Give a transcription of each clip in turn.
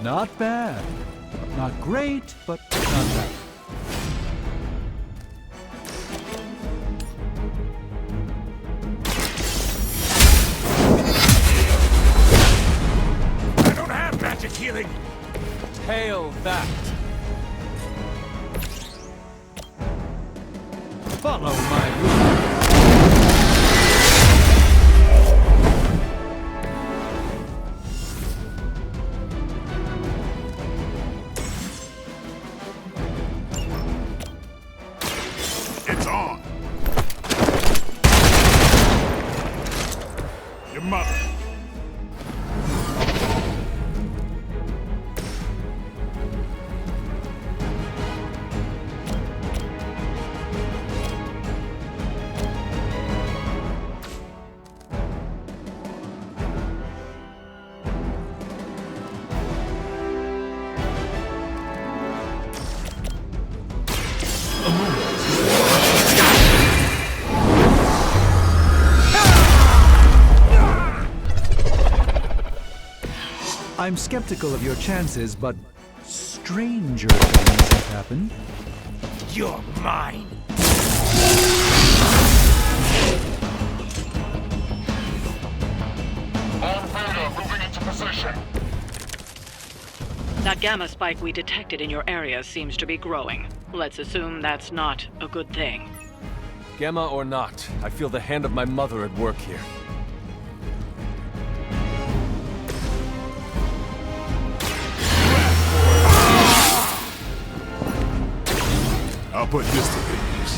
Not bad. Not great, but not bad. I don't have magic healing! Hail that! Follow my rule. It's on! Your mother. I'm skeptical of your chances, but stranger things have happened. You're mine! All Beta moving into position. That gamma spike we detected in your area seems to be growing. Let's assume that's not a good thing. Gamma or not, I feel the hand of my mother at work here. I'll put this to good use.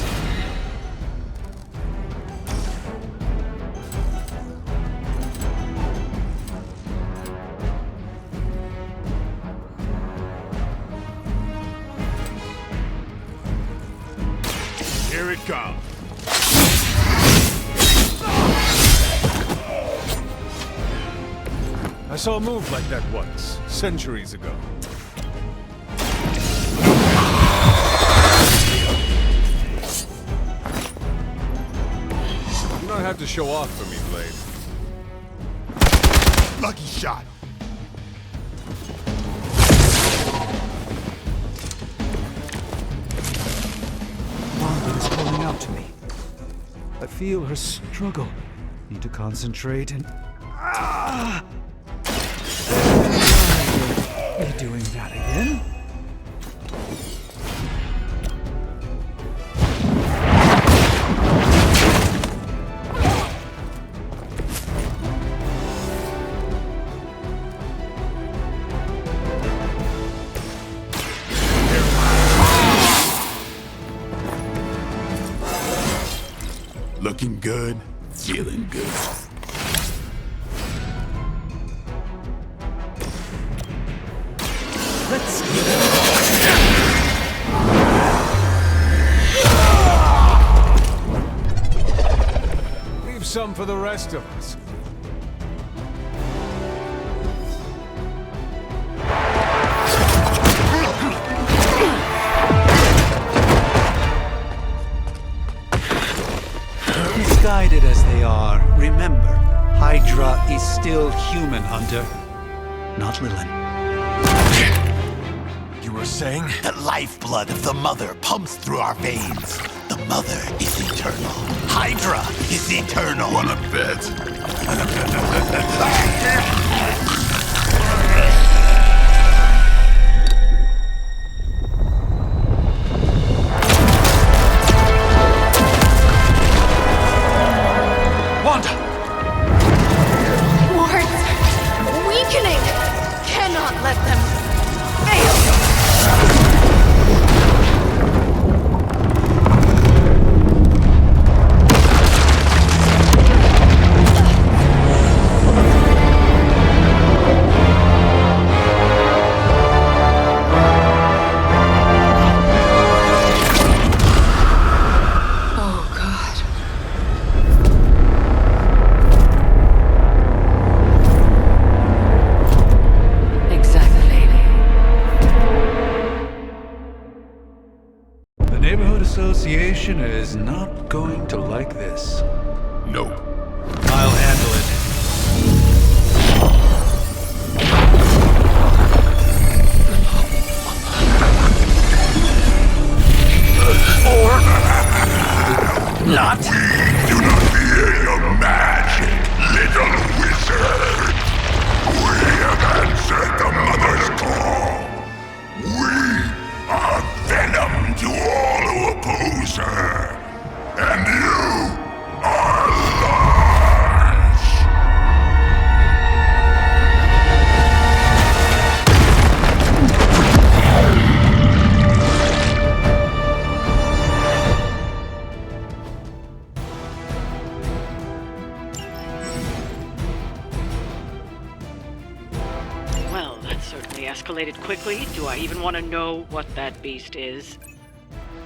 Here it comes. I saw a move like that once, centuries ago. You don't have to show off for me, Blade. Lucky shot. Wanda is calling out to me. I feel her struggle. Need to concentrate and... Are you doing that again? Looking good, feeling good. Let's Leave some for the rest of us. Misguided as they are, remember, Hydra is still human, Hunter. Not Lilin. You were saying? The lifeblood of the Mother pumps through our veins. The Mother is eternal. Hydra is eternal. Wanna bet? Wanda! Wards! Weakening! Cannot let them fail! Oh, God. Exactly. The Neighborhood Association is not going to like this. Nope. I'll handle it. escalated quickly. Do I even want to know what that beast is?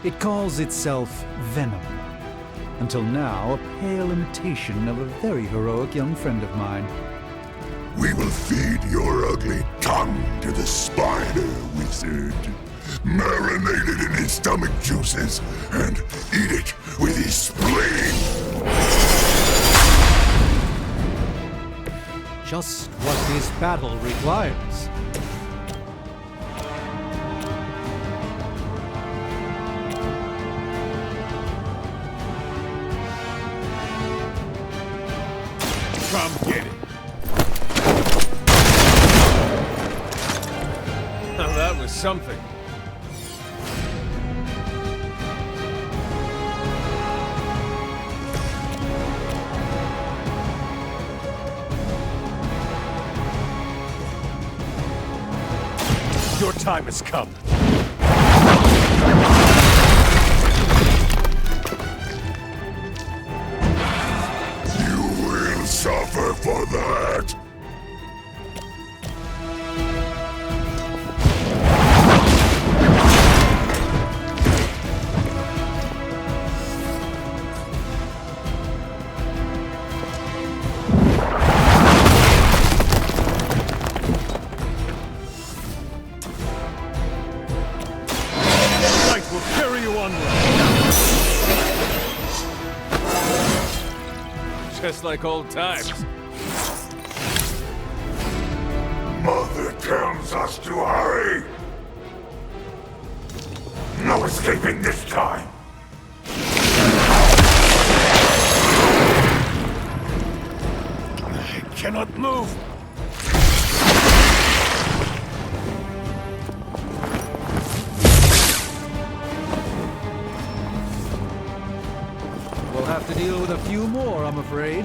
It calls itself Venom. Until now, a pale imitation of a very heroic young friend of mine. We will feed your ugly tongue to the spider wizard. Marinate it in his stomach juices and eat it with his spleen. Just what this battle requires. Come get it. Now that was something. Your time has come. You will suffer for that. Light will carry you onward. Just like old times. Mother tells us to hurry. No escaping this time. I cannot move. We'll have to deal with a few more, I'm afraid.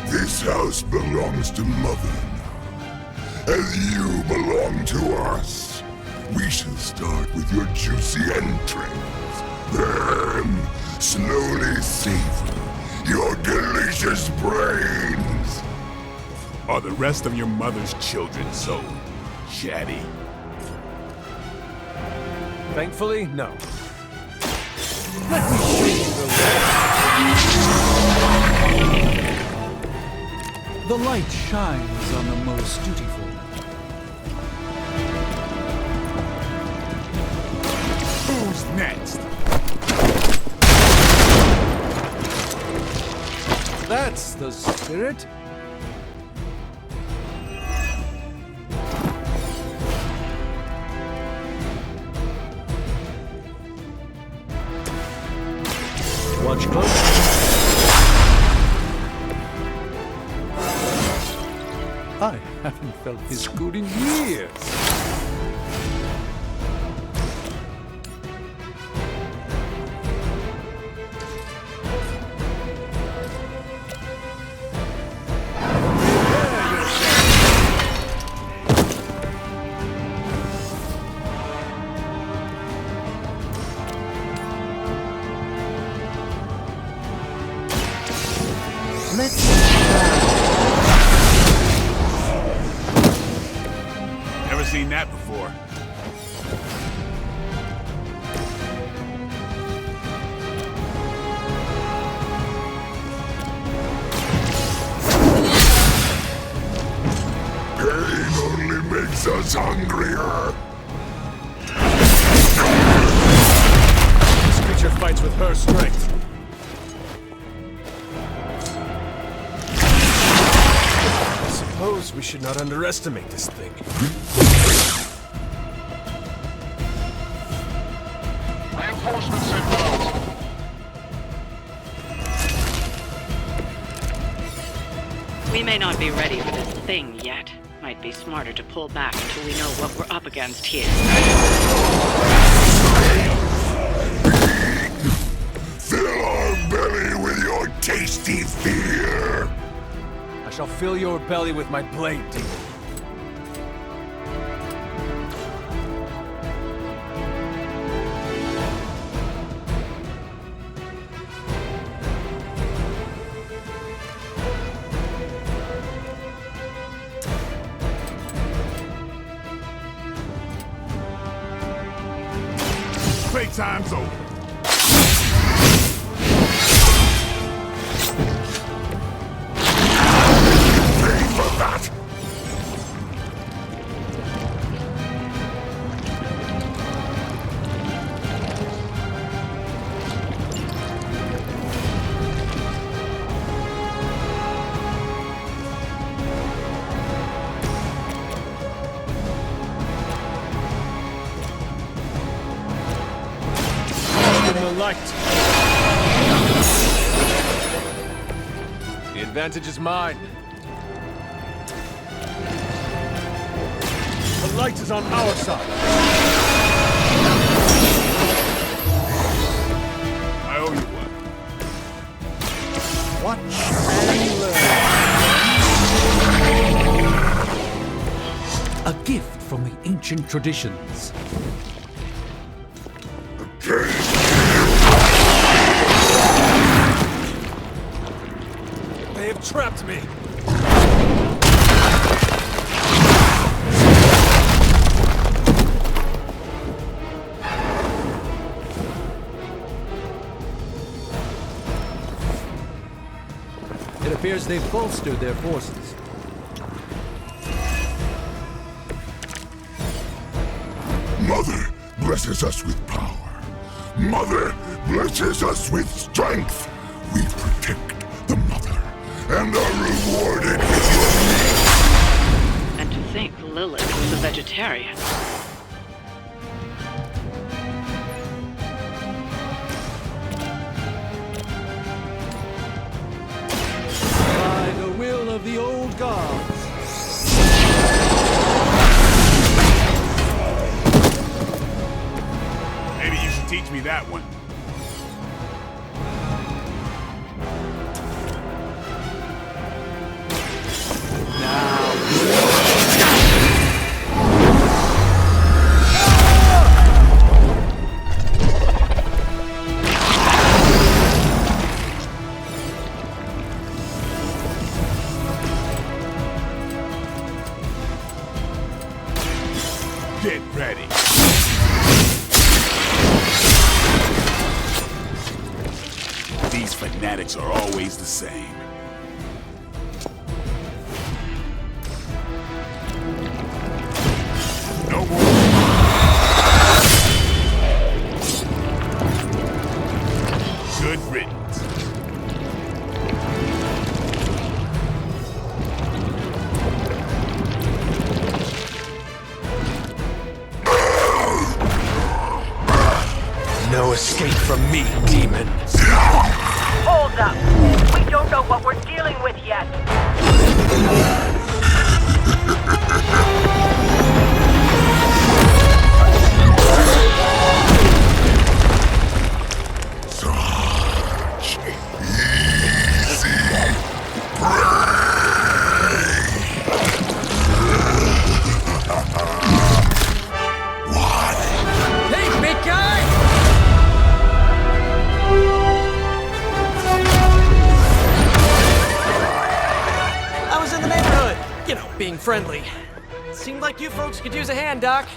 This house belongs to Mother now, as you belong to us. We shall start with your juicy entrails, then slowly savor your delicious brains. Are the rest of your mother's children so chatty? Thankfully, no. Let me show you the way. The light shines on the most dutiful. Who's next? That's the spirit. Watch close. I haven't felt this good in years. Let's Never seen that before. Pain only makes us hungrier. This creature fights with her strength. I suppose we should not underestimate this thing. Reinforcements inbound. We may not be ready for this thing yet. Might be smarter to pull back until we know what we're up against here. Fill our belly with your tasty fear. I shall fill your belly with my blade, demon. Playtime's over. Pay for that! The light. The advantage is mine. The light is on our side. I owe you one. Watch and learn. A gift from the ancient traditions. They have trapped me. It appears they've bolstered their forces. Mother blesses us with power. Mother blesses us with strength. We protect the mother and are rewarded with your meat. And to think Lilith was a vegetarian. By the will of the old gods. Maybe you should teach me that one. Get ready. These fanatics are always the same. No more. Good riddance. No escape from me, demon. Hold up. We don't know what we're dealing with yet. Such easy prey. What? Hey, big guy! I was in the neighborhood, you know, being friendly. Seemed like you folks could use a hand, Doc.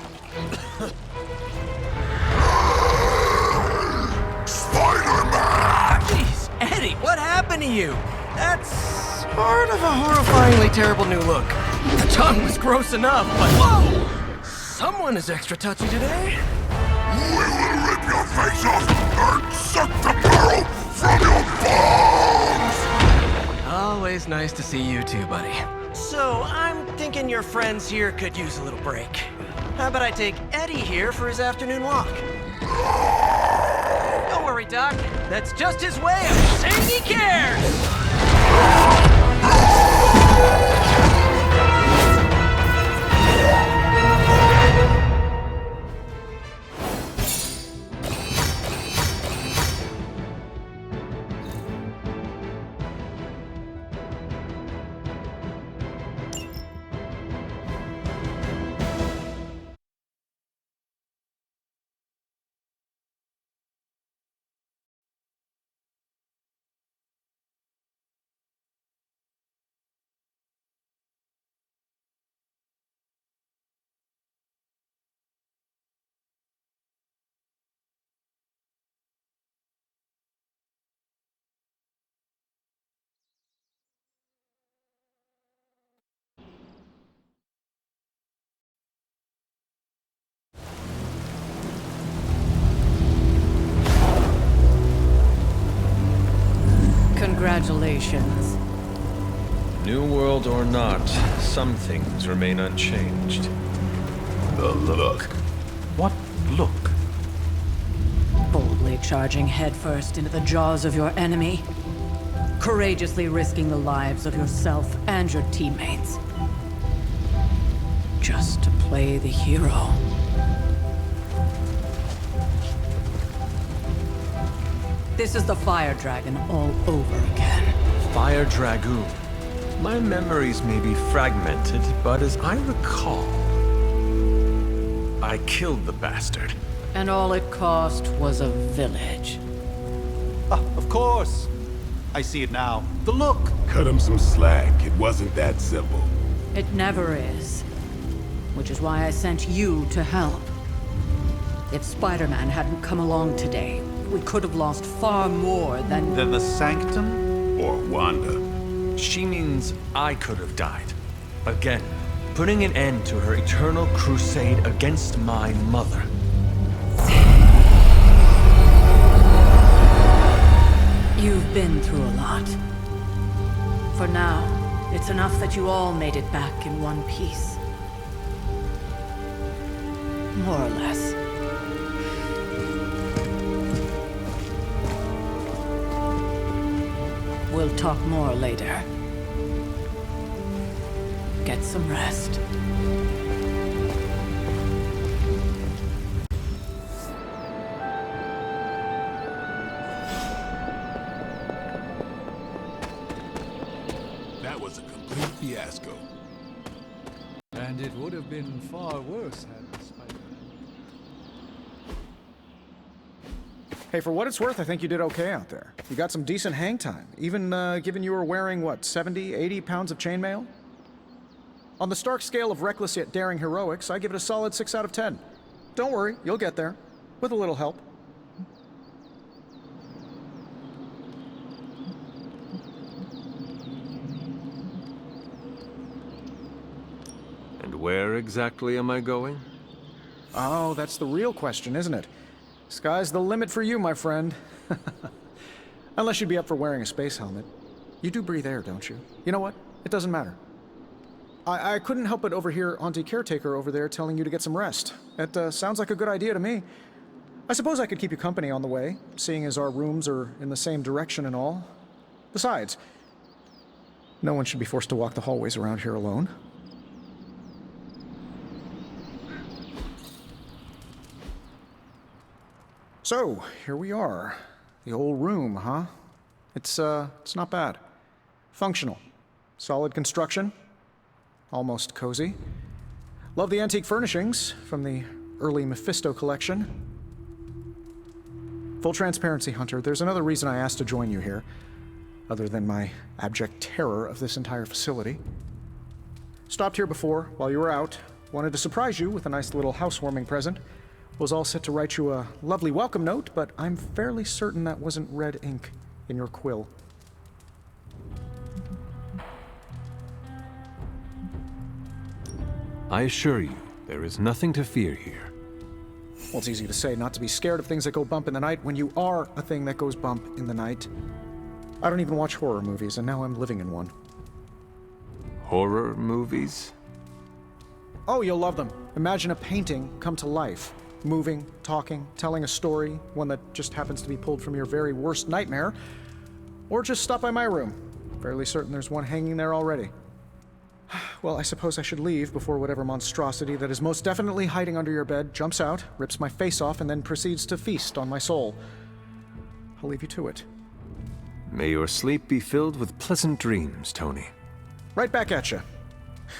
Spider-Man! Jeez, Eddie, what happened to you? That's sort of a horrifyingly terrible new look. The tongue was gross enough, but whoa! Someone is extra touchy today. We will rip your face off and suck the marrow from your bones! Always nice to see you too, buddy. So, I'm thinking your friends here could use a little break. How about I take Eddie here for his afternoon walk? Don't worry, Doc. That's just his way of saying he cares! Congratulations. New world or not, some things remain unchanged. The look. What look? Boldly charging headfirst into the jaws of your enemy. Courageously risking the lives of yourself and your teammates. Just to play the hero. This is the Fire Dragon all over again. Fire Dragoon. My memories may be fragmented, but as I recall, I killed the bastard. And all it cost was a village. Ah, of course. I see it now. The look. Cut him some slack. It wasn't that simple. It never is. Which is why I sent you to help. If Spider-Man hadn't come along today, we could have lost far more than... Then the Sanctum? Or Wanda. She means I could have died. Again, putting an end to her eternal crusade against my mother. You've been through a lot. For now, it's enough that you all made it back in one piece. More or less. We'll talk more later. Get some rest. That was a complete fiasco. And it would have been far worse had Spider-Man... Hey, for what it's worth, I think you did okay out there. You got some decent hang time, even given you were wearing, what, 70, 80 pounds of chainmail? On the Stark scale of reckless yet daring heroics, I give it a solid 6 out of 10. Don't worry, you'll get there. With a little help. And where exactly am I going? Oh, that's the real question, isn't it? Sky's the limit for you, my friend. Unless you'd be up for wearing a space helmet. You do breathe air, don't you? You know what? It doesn't matter. I couldn't help but overhear Auntie Caretaker over there telling you to get some rest. It sounds like a good idea to me. I suppose I could keep you company on the way, seeing as our rooms are in the same direction and all. Besides, no one should be forced to walk the hallways around here alone. So, here we are. The old room, huh? It's not bad. Functional. Solid construction. Almost cozy. Love the antique furnishings from the early Mephisto collection. Full transparency, Hunter, there's another reason I asked to join you here, other than my abject terror of this entire facility. Stopped here before, while you were out. Wanted to surprise you with a nice little housewarming present. Was all set to write you a lovely welcome note, but I'm fairly certain that wasn't red ink in your quill. I assure you, there is nothing to fear here. Well, it's easy to say not to be scared of things that go bump in the night when you are a thing that goes bump in the night. I don't even watch horror movies, and now I'm living in one. Horror movies? Oh, you'll love them. Imagine a painting come to life. Moving, talking, telling a story, one that just happens to be pulled from your very worst nightmare. Or just stop by my room. Fairly certain there's one hanging there already. Well, I suppose I should leave before whatever monstrosity that is most definitely hiding under your bed jumps out, rips my face off, and then proceeds to feast on my soul. I'll leave you to it. May your sleep be filled with pleasant dreams, Tony. Right back at you.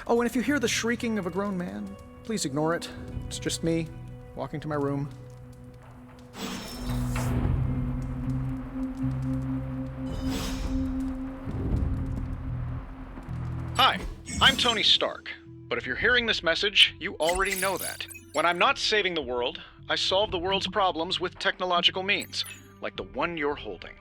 Oh, and if you hear the shrieking of a grown man, please ignore it. It's just me, walking to my room. Hi, I'm Tony Stark, but if you're hearing this message, you already know that. When I'm not saving the world, I solve the world's problems with technological means, like the one you're holding.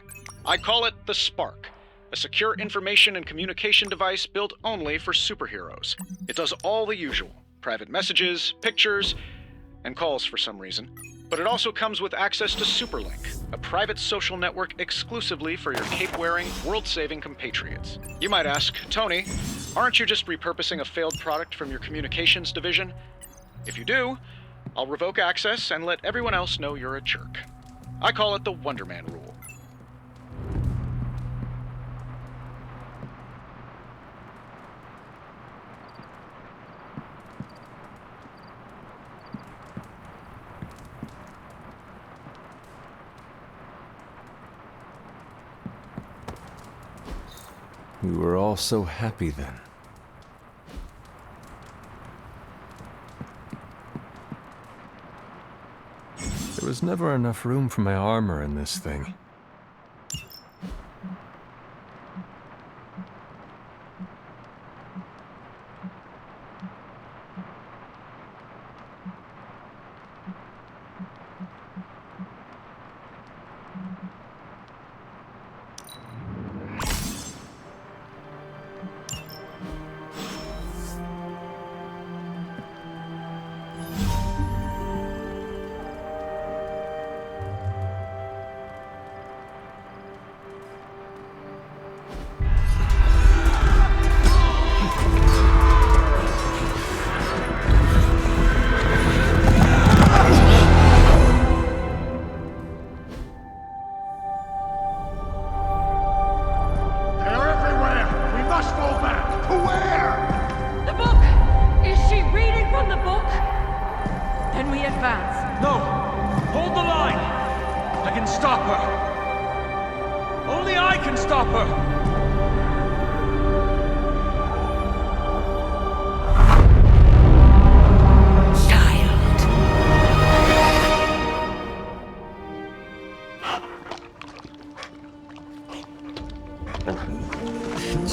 I call it the Spark, a secure information and communication device built only for superheroes. It does all the usual, private messages, pictures, and calls for some reason, but it also comes with access to Superlink, a private social network exclusively for your cape-wearing, world-saving compatriots. You might ask, Tony, aren't you just repurposing a failed product from your communications division? If you do, I'll revoke access and let everyone else know you're a jerk. I call it the Wonder Man rule. We were all so happy then. There was never enough room for my armor in this thing.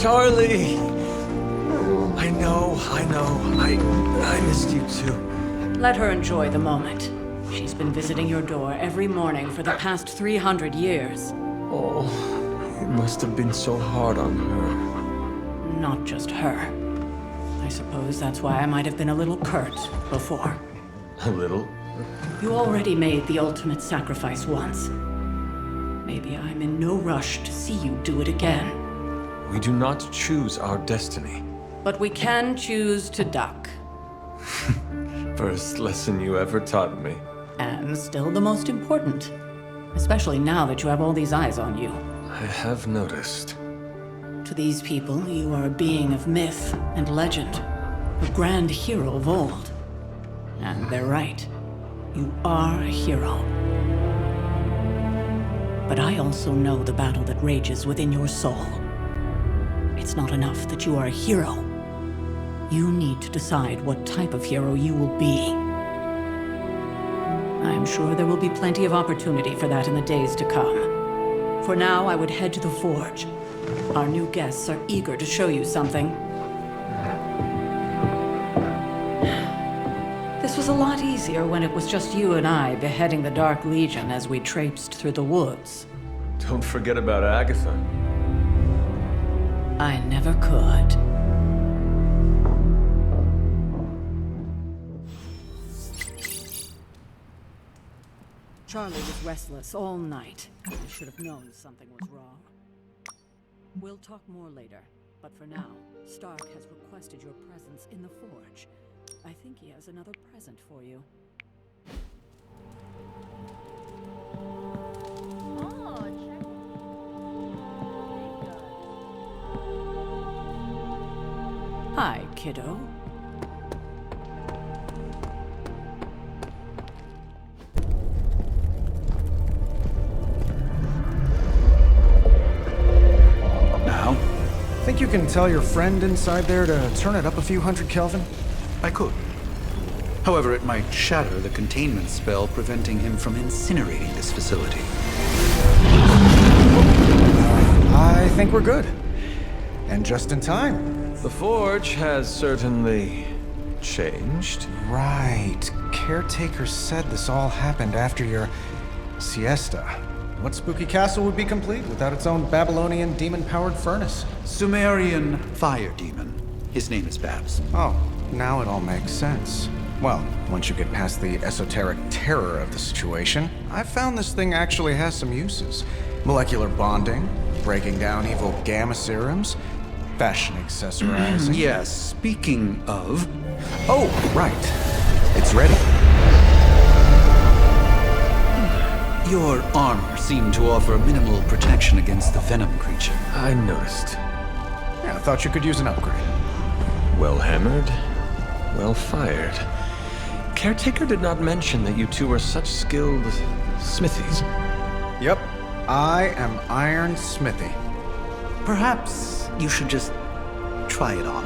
Charlie! I know. I missed you too. Let her enjoy the moment. She's been visiting your door every morning for the past 300 years. Oh, it must have been so hard on her. Not just her. I suppose that's why I might have been a little curt before. A little? You already made the ultimate sacrifice once. Maybe I'm in no rush to see you do it again. We do not choose our destiny. But we can choose to duck. First lesson you ever taught me. And still the most important. Especially now that you have all these eyes on you. I have noticed. To these people, you are a being of myth and legend. A grand hero of old. And they're right. You are a hero. But I also know the battle that rages within your soul. It's not enough that you are a hero. You need to decide what type of hero you will be. I'm sure there will be plenty of opportunity for that in the days to come. For now, I would head to the forge. Our new guests are eager to show you something. This was a lot easier when it was just you and I beheading the Dark Legion as we traipsed through the woods. Don't forget about Agatha. I never could. Charlie was restless all night. I should have known something was wrong. We'll talk more later, but for now, Stark has requested your presence in the forge. I think he has another present for you. Hi, kiddo. Now? Think you can tell your friend inside there to turn it up a few hundred Kelvin? I could. However, it might shatter the containment spell preventing him from incinerating this facility. I think we're good. And just in time. The forge has certainly changed. Right. Caretaker said this all happened after your siesta. What spooky castle would be complete without its own Babylonian demon-powered furnace? Sumerian fire demon. His name is Babs. Oh, now it all makes sense. Well, once you get past the esoteric terror of the situation, I've found this thing actually has some uses. Molecular bonding, breaking down evil gamma serums, fashion accessorizing. Yes, speaking of... Oh, right. It's ready. Your armor seemed to offer minimal protection against the venom creature. I noticed. Yeah, I thought you could use an upgrade. Well hammered, well fired. Caretaker did not mention that you two were such skilled smithies. Yep, I am Iron Smithy. Perhaps you should just try it on.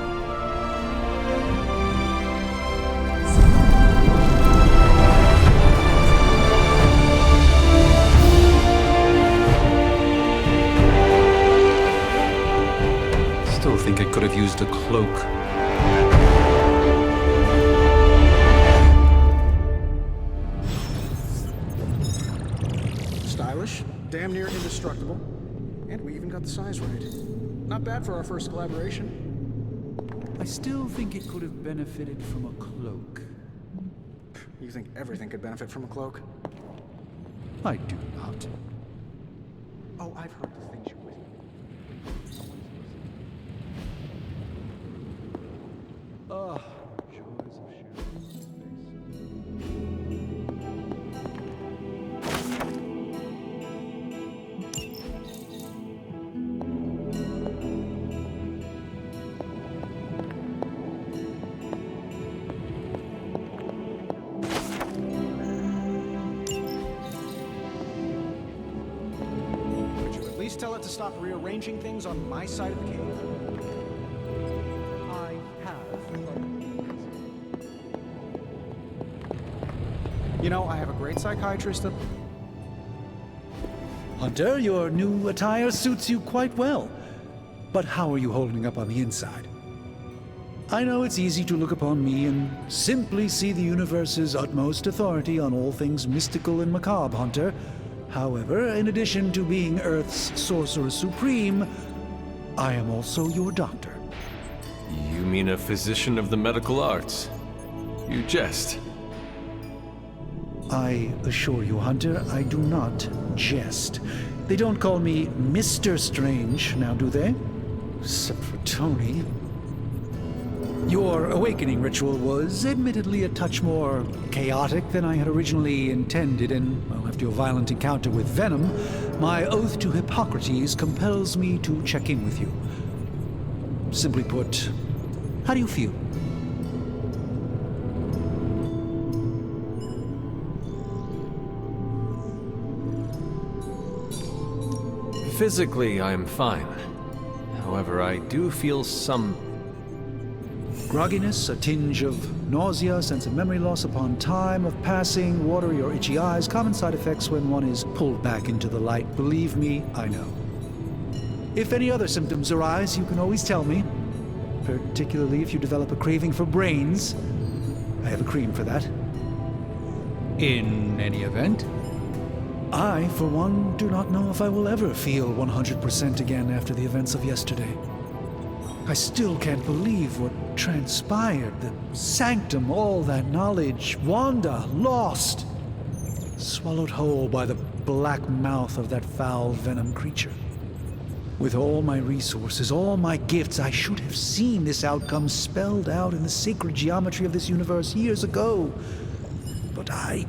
Still think I could have used a cloak. Stylish, damn near indestructible, and we even got the size right. Not bad for our first collaboration. I still think it could have benefited from a cloak. You think everything could benefit from a cloak? I do not. Oh, I've heard the things you're with. Ah, joys of sharing space. Would you at least tell it to stop rearranging things on my side of the cave? I have. You know, I have a great psychiatrist up... Hunter, your new attire suits you quite well. But how are you holding up on the inside? I know it's easy to look upon me and simply see the universe's utmost authority on all things mystical and macabre, Hunter. However, in addition to being Earth's sorcerer supreme, I am also your doctor. You mean a physician of the medical arts? You jest. I assure you, Hunter, I do not jest. They don't call me Mr. Strange, now do they? Except for Tony. Your awakening ritual was admittedly a touch more chaotic than I had originally intended, and, well, after your violent encounter with Venom, my oath to Hippocrates compels me to check in with you. Simply put, how do you feel? Physically, I am fine. However, I do feel some... Grogginess, a tinge of nausea, sense of memory loss upon time of passing, watery or itchy eyes, common side effects when one is pulled back into the light. Believe me, I know. If any other symptoms arise, you can always tell me. Particularly if you develop a craving for brains. I have a cream for that. In any event, I, for one, do not know if I will ever feel 100% again after the events of yesterday. I still can't believe what transpired. The sanctum, all that knowledge. Wanda, lost. Swallowed whole by the black mouth of that foul venom creature. With all my resources, all my gifts, I should have seen this outcome spelled out in the sacred geometry of this universe years ago. But I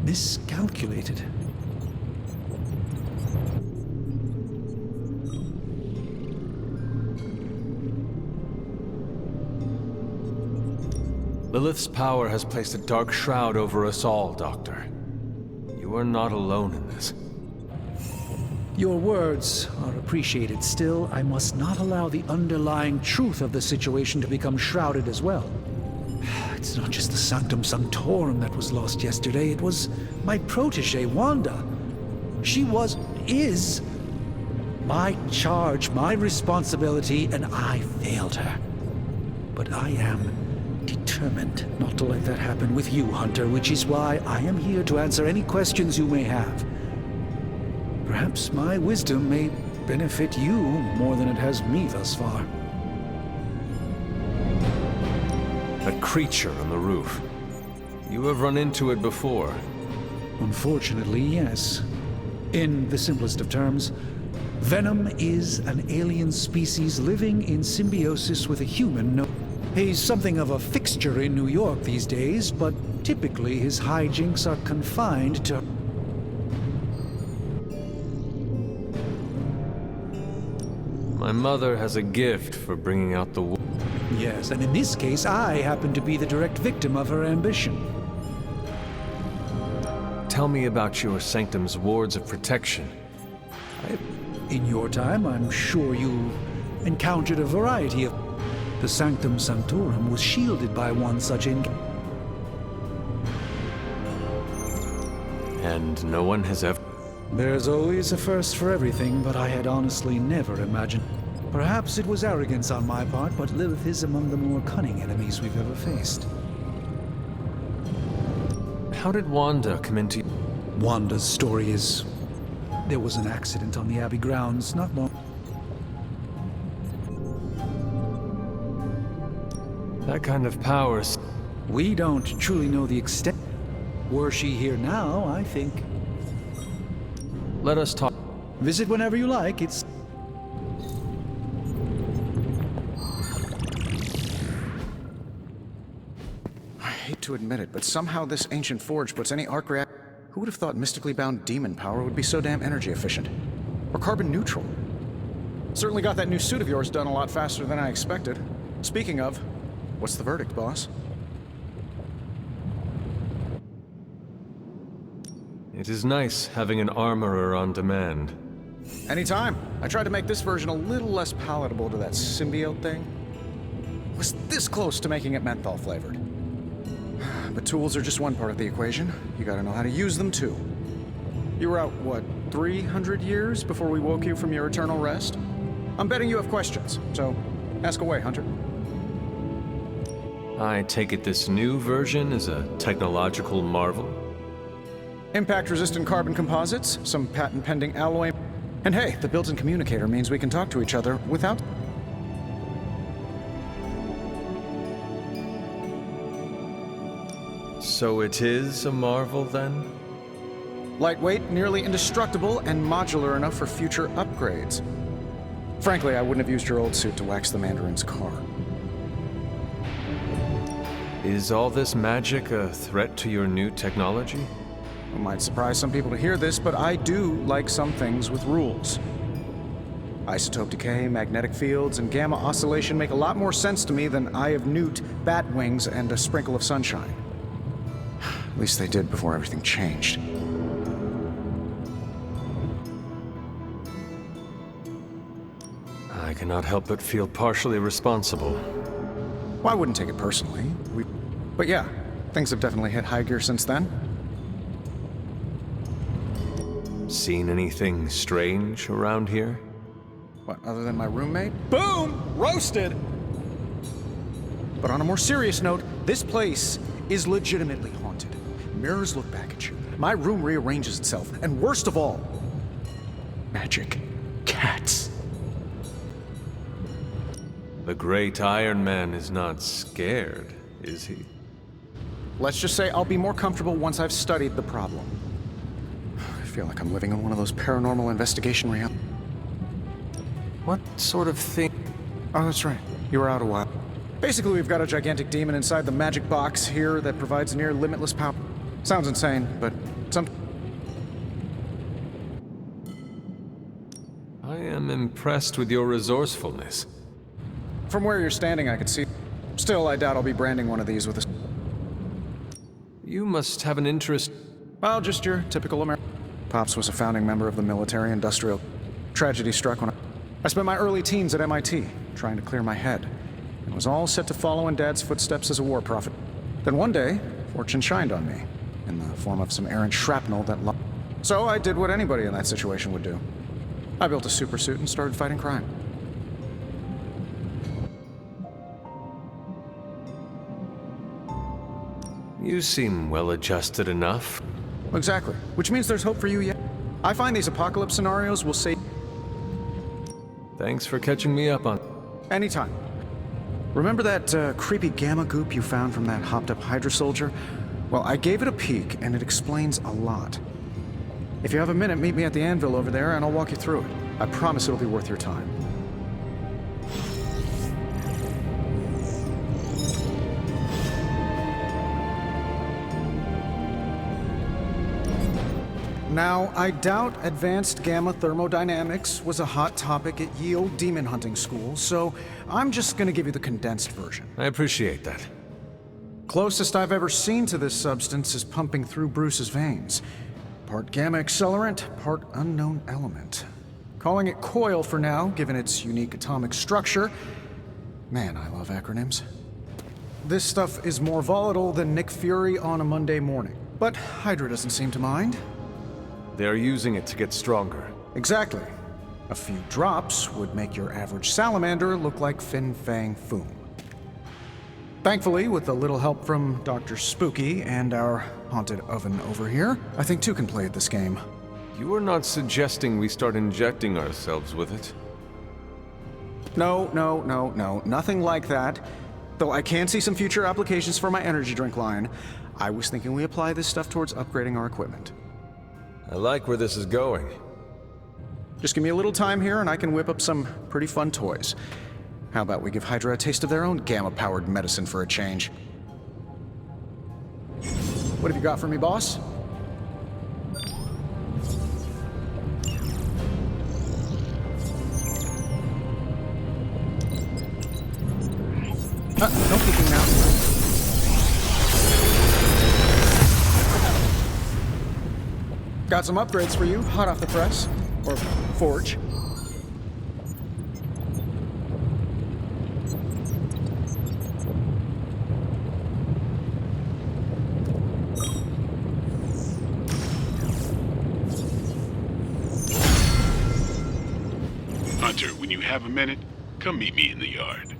miscalculated. Lilith's power has placed a dark shroud over us all, Doctor. You are not alone in this. Your words are appreciated. Still, I must not allow the underlying truth of the situation to become shrouded as well. It's not just the Sanctum Sanctorum that was lost yesterday. It was my protege, Wanda. She is my charge, my responsibility, and I failed her. But I am determined not to let that happen with you, Hunter, which is why I am here to answer any questions you may have. Perhaps my wisdom may benefit you more than it has me thus far. That creature on the roof. You have run into it before. Unfortunately, yes. In the simplest of terms, Venom is an alien species living in symbiosis with a human. He's something of a fixture in New York these days, but typically his hijinks are confined to... My mother has a gift for bringing out the... Yes, and in this case, I happen to be the direct victim of her ambition. Tell me about your Sanctum's wards of protection. In your time, I'm sure you encountered a variety of... The Sanctum Sanctorum was shielded by one such And no one has ever... There's always a first for everything, but I had honestly never imagined. Perhaps it was arrogance on my part, but Lilith is among the more cunning enemies we've ever faced. How did Wanda come into... Wanda's story is... There was an accident on the Abbey grounds not long... That kind of power... We don't truly know the extent. Were she here now, I think... Let us talk... Visit whenever you like, it's... I hate to admit it, but somehow this ancient forge puts any arc reactor... Who would have thought mystically bound demon power would be so damn energy efficient? Or carbon neutral? Certainly got that new suit of yours done a lot faster than I expected. Speaking of, what's the verdict, boss? It is nice having an armorer on demand. Anytime. I tried to make this version a little less palatable to that symbiote thing. Was this close to making it menthol flavored. But tools are just one part of the equation. You gotta know how to use them too. You were out, what, 300 years before we woke you from your eternal rest? I'm betting you have questions, so ask away, Hunter. I take it this new version is a technological marvel? Impact-resistant carbon composites, some patent-pending alloy... And hey, the built-in communicator means we can talk to each other without... So it is a marvel, then? Lightweight, nearly indestructible, and modular enough for future upgrades. Frankly, I wouldn't have used your old suit to wax the Mandarin's car. Is all this magic a threat to your new technology? It might surprise some people to hear this, but I do like some things with rules. Isotope decay, magnetic fields, and gamma oscillation make a lot more sense to me than Eye of Newt, bat wings, and a sprinkle of sunshine. At least they did before everything changed. I cannot help but feel partially responsible. Well, I wouldn't take it personally. But yeah, things have definitely hit high gear since then. Seen anything strange around here? What, other than my roommate? Boom! Roasted! But on a more serious note, this place is legitimately haunted. Mirrors look back at you. My room rearranges itself. And worst of all, magic cats. The great Iron Man is not scared, is he? Let's just say I'll be more comfortable once I've studied the problem. I feel like I'm living in one of those paranormal investigation realities. What sort of thing? Oh, that's right. You were out a while. Basically, we've got a gigantic demon inside the magic box here that provides near limitless power. Sounds insane, but I am impressed with your resourcefulness. From where you're standing, I could see. Still, I doubt I'll be branding one of these with a... You must have an interest... Well, just your typical American. Pops was a founding member of the military-industrial. Tragedy struck when I spent my early teens at MIT, trying to clear my head. And was all set to follow in Dad's footsteps as a war prophet. Then one day, fortune shined on me, in the form of some errant shrapnel that... So I did what anybody in that situation would do. I built a super suit and started fighting crime. You seem well-adjusted enough. Exactly. Which means there's hope for you yet. I find these apocalypse scenarios will save... Thanks for catching me up on... Anytime. Remember that creepy gamma goop you found from that hopped-up Hydra soldier? Well, I gave it a peek, and it explains a lot. If you have a minute, meet me at the anvil over there, and I'll walk you through it. I promise it'll be worth your time. Now, I doubt advanced gamma thermodynamics was a hot topic at Ye Olde Demon Hunting School, so I'm just gonna give you the condensed version. I appreciate that. Closest I've ever seen to this substance is pumping through Bruce's veins. Part gamma accelerant, part unknown element. Calling it coil for now, given its unique atomic structure. Man, I love acronyms. This stuff is more volatile than Nick Fury on a Monday morning, but Hydra doesn't seem to mind. They're using it to get stronger. Exactly. A few drops would make your average salamander look like Fin Fang Foom. Thankfully, with a little help from Dr. Spooky and our haunted oven over here, I think two can play at this game. You are not suggesting we start injecting ourselves with it? No, nothing like that. Though I can see some future applications for my energy drink line. I was thinking we apply this stuff towards upgrading our equipment. I like where this is going. Just give me a little time here and I can whip up some pretty fun toys. How about we give Hydra a taste of their own gamma-powered medicine for a change? What have you got for me, boss? No peeking now. Got some upgrades for you, hot off the press. Or forge. Hunter, when you have a minute, come meet me in the yard.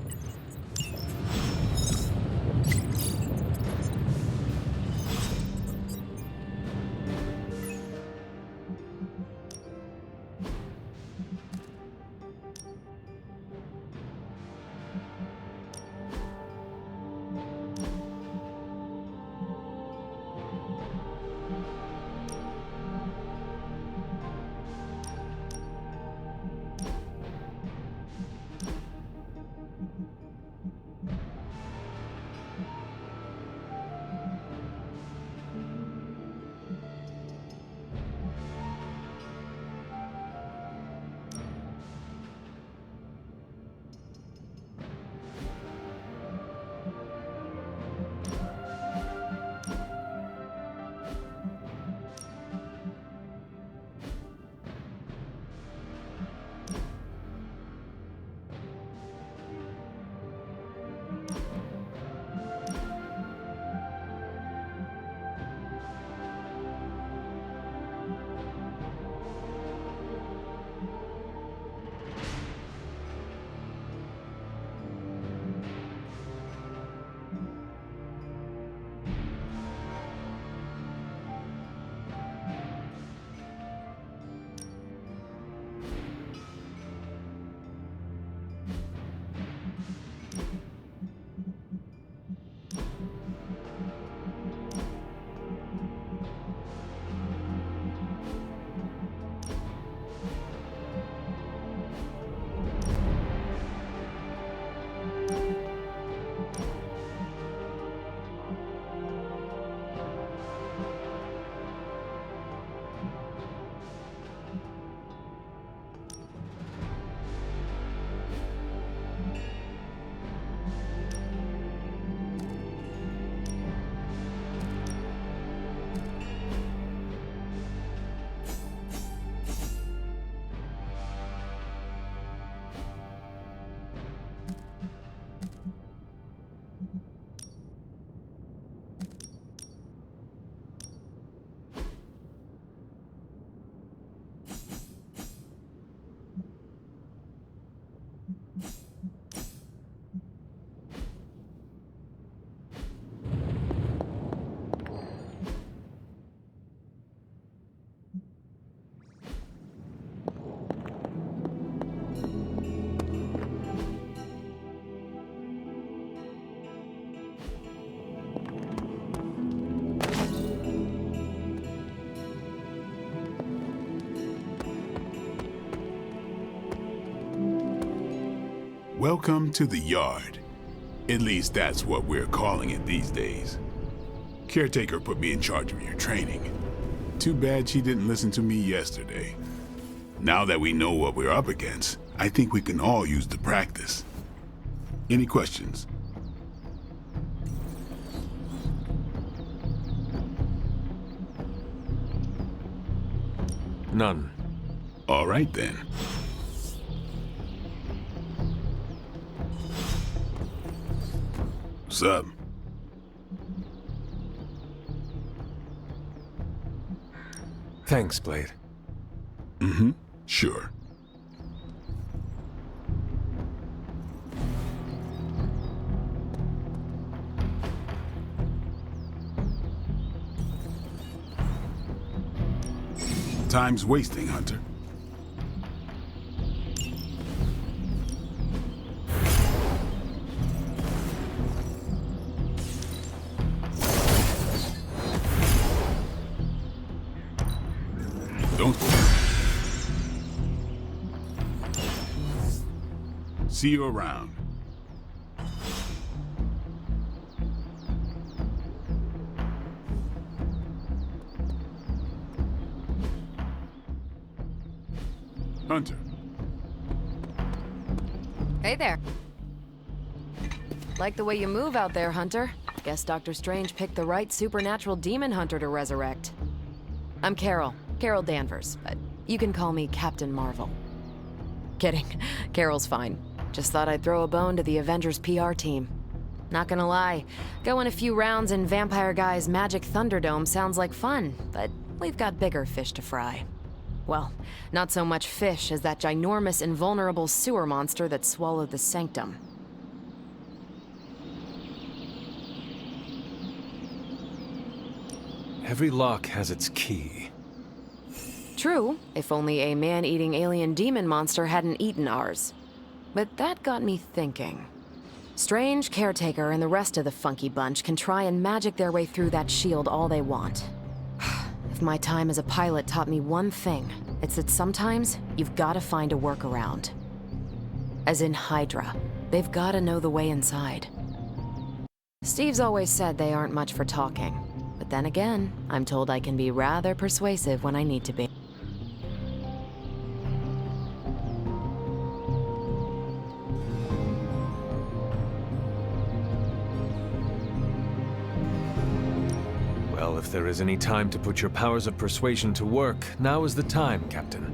Welcome to the yard. At least that's what we're calling it these days. Caretaker put me in charge of your training. Too bad she didn't listen to me yesterday. Now that we know what we're up against, I think we can all use the practice. Any questions? None. All right then. Sub. Thanks, Blade. Mm-hmm. Sure. Time's wasting, Hunter. Don't. See you around. Hunter. Hey there. Like the way you move out there, Hunter. Guess Dr. Strange picked the right supernatural demon hunter to resurrect. I'm Carol Danvers, but you can call me Captain Marvel. Kidding. Carol's fine. Just thought I'd throw a bone to the Avengers PR team. Not gonna lie, going a few rounds in Vampire Guy's Magic Thunderdome sounds like fun, but we've got bigger fish to fry. Well, not so much fish as that ginormous invulnerable sewer monster that swallowed the Sanctum. Every lock has its key. True, if only a man-eating alien demon monster hadn't eaten ours. But that got me thinking. Strange, Caretaker, and the rest of the funky bunch can try and magic their way through that shield all they want. If my time as a pilot taught me one thing, it's that sometimes you've got to find a workaround. As in Hydra, they've got to know the way inside. Steve's always said they aren't much for talking, but then again, I'm told I can be rather persuasive when I need to be. Well, if there is any time to put your powers of persuasion to work, now is the time, Captain.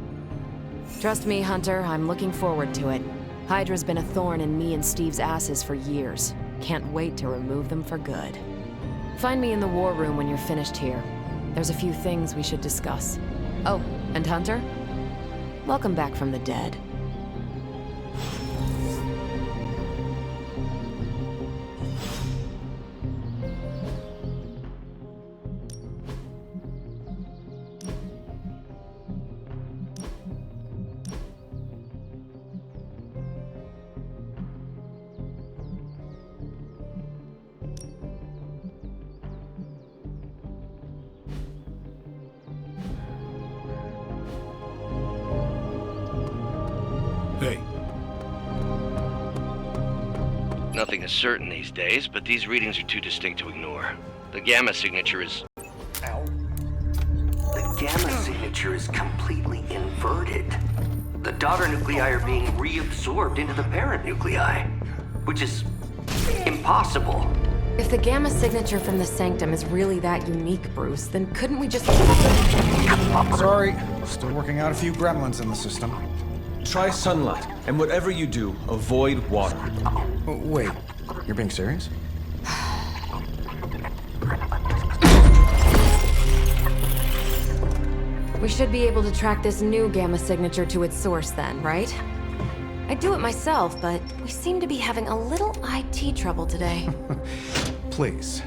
Trust me, Hunter, I'm looking forward to it. Hydra's been a thorn in me and Steve's asses for years. Can't wait to remove them for good. Find me in the war room when you're finished here. There's a few things we should discuss. Oh, and Hunter? Welcome back from the dead. Hey. Nothing is certain these days, but these readings are too distinct to ignore. The gamma signature is... Ow. The gamma signature is completely inverted. The daughter nuclei are being reabsorbed into the parent nuclei, which is impossible. If the gamma signature from the Sanctum is really that unique, Bruce, then couldn't we just... Sorry, still working out a few gremlins in the system. Try sunlight, and whatever you do, avoid water. Wait, you're being serious? We should be able to track this new gamma signature to its source then, right? I'd do it myself, but we seem to be having a little IT trouble today. Please.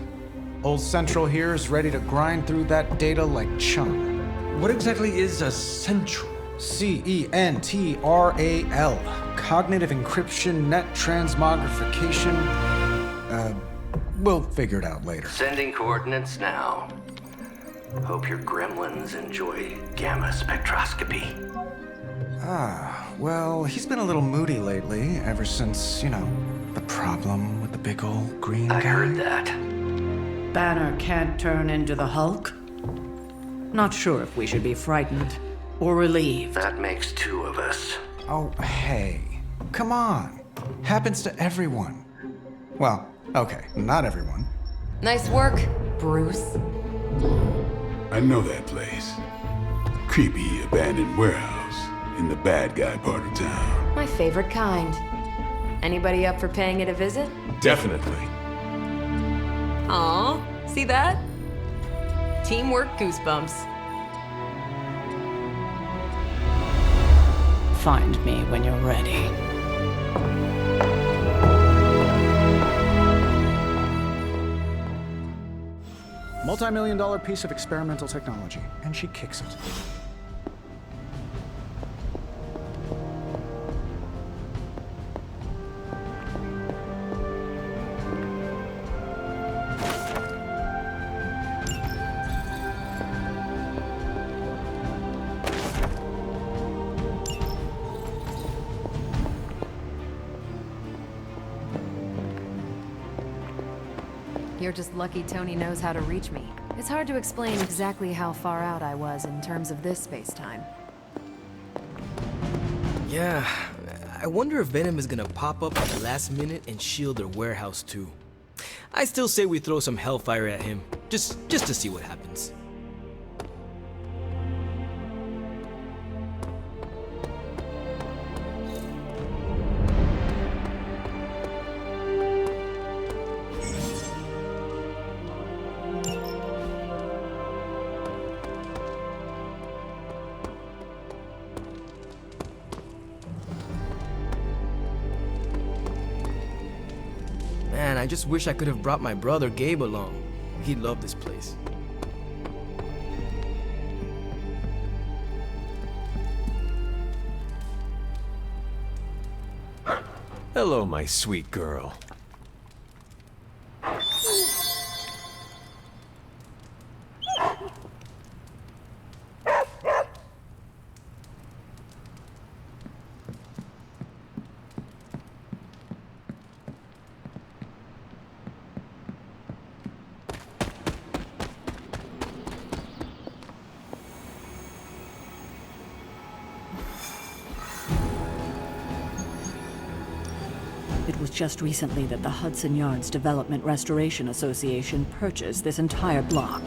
Old Central here is ready to grind through that data like chum. What exactly is a Central? C-E-N-T-R-A-L. Cognitive encryption, net transmogrification. We'll figure it out later. Sending coordinates now. Hope your gremlins enjoy gamma spectroscopy. Ah, Well, he's been a little moody lately, ever since, you know, the problem with the big old green guy. I heard that. Banner can't turn into the Hulk? Not sure if we should be frightened or relieved. That makes two of us. Oh, hey. Come on. Happens to everyone. Well, okay, not everyone. Nice work, Bruce. I know that place. Creepy abandoned warehouse in the bad guy part of town. My favorite kind. Anybody up for paying it a visit? Definitely. Aw, see that? Teamwork goosebumps. Find me when you're ready. Multi-million-dollar piece of experimental technology, and she kicks it. You're just lucky Tony knows how to reach me. It's hard to explain exactly how far out I was in terms of this space-time. Yeah, I wonder if Venom is gonna pop up at the last minute and shield their warehouse too. I still say we throw some hellfire at him, just to see what happens. Man, I just wish I could have brought my brother Gabe along. He'd love this place. Hello, my sweet girl. It was just recently that the Hudson Yards Development Restoration Association purchased this entire block.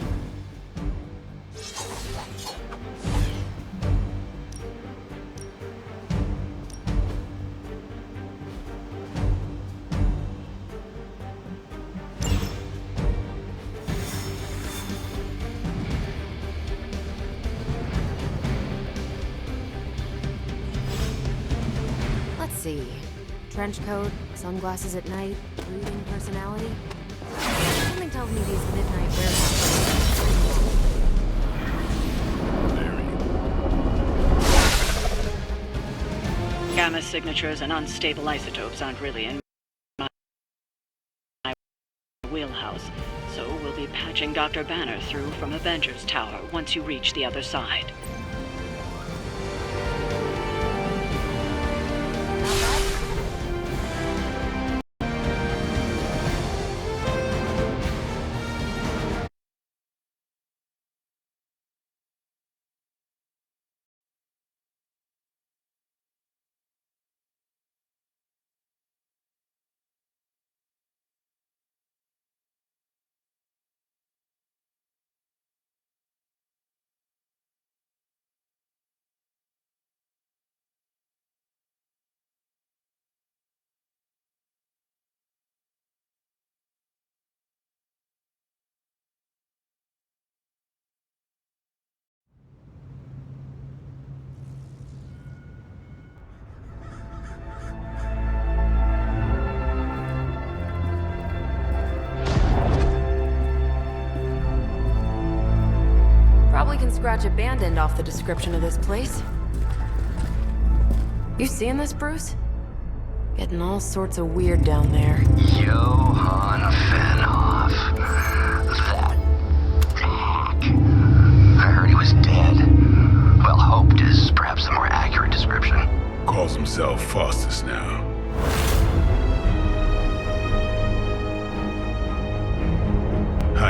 Let's see. Trench coat, sunglasses at night, brooding personality. Something tells me these midnight warehouses. Gamma signatures and unstable isotopes aren't really in my wheelhouse, so we'll be patching Dr. Banner through from Avengers Tower once you reach the other side. Probably can scratch abandoned off the description of this place. You seeing this, Bruce? Getting all sorts of weird down there. Johann Fenhoff. That hack. I heard he was dead. Well, hoped is perhaps the more accurate description. Call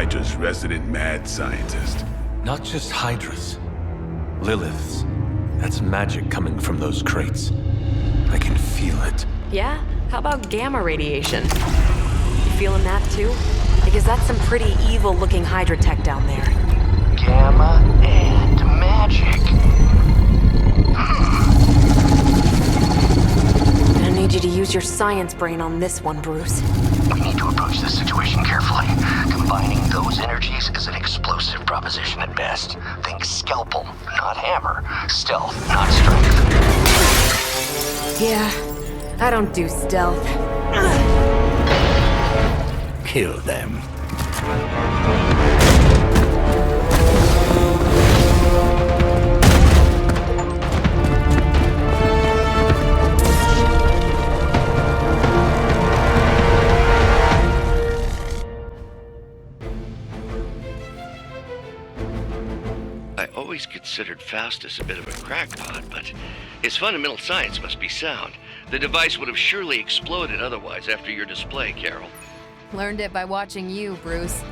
Hydra's resident mad scientist. Not just Hydra's. Lilith's. That's magic coming from those crates. I can feel it. Yeah? How about gamma radiation? You feeling that too? Because that's some pretty evil-looking Hydra tech down there. Gamma and magic. I need you to use your science brain on this one, Bruce. We need to approach this situation carefully. Combining those energies is an explosive proposition at best. Think scalpel, not hammer. Stealth, not strength. Yeah, I don't do stealth. Kill them. I always considered Faustus a bit of a crackpot, but his fundamental science must be sound. The device would have surely exploded otherwise after your display, Carol. Learned it by watching you, Bruce.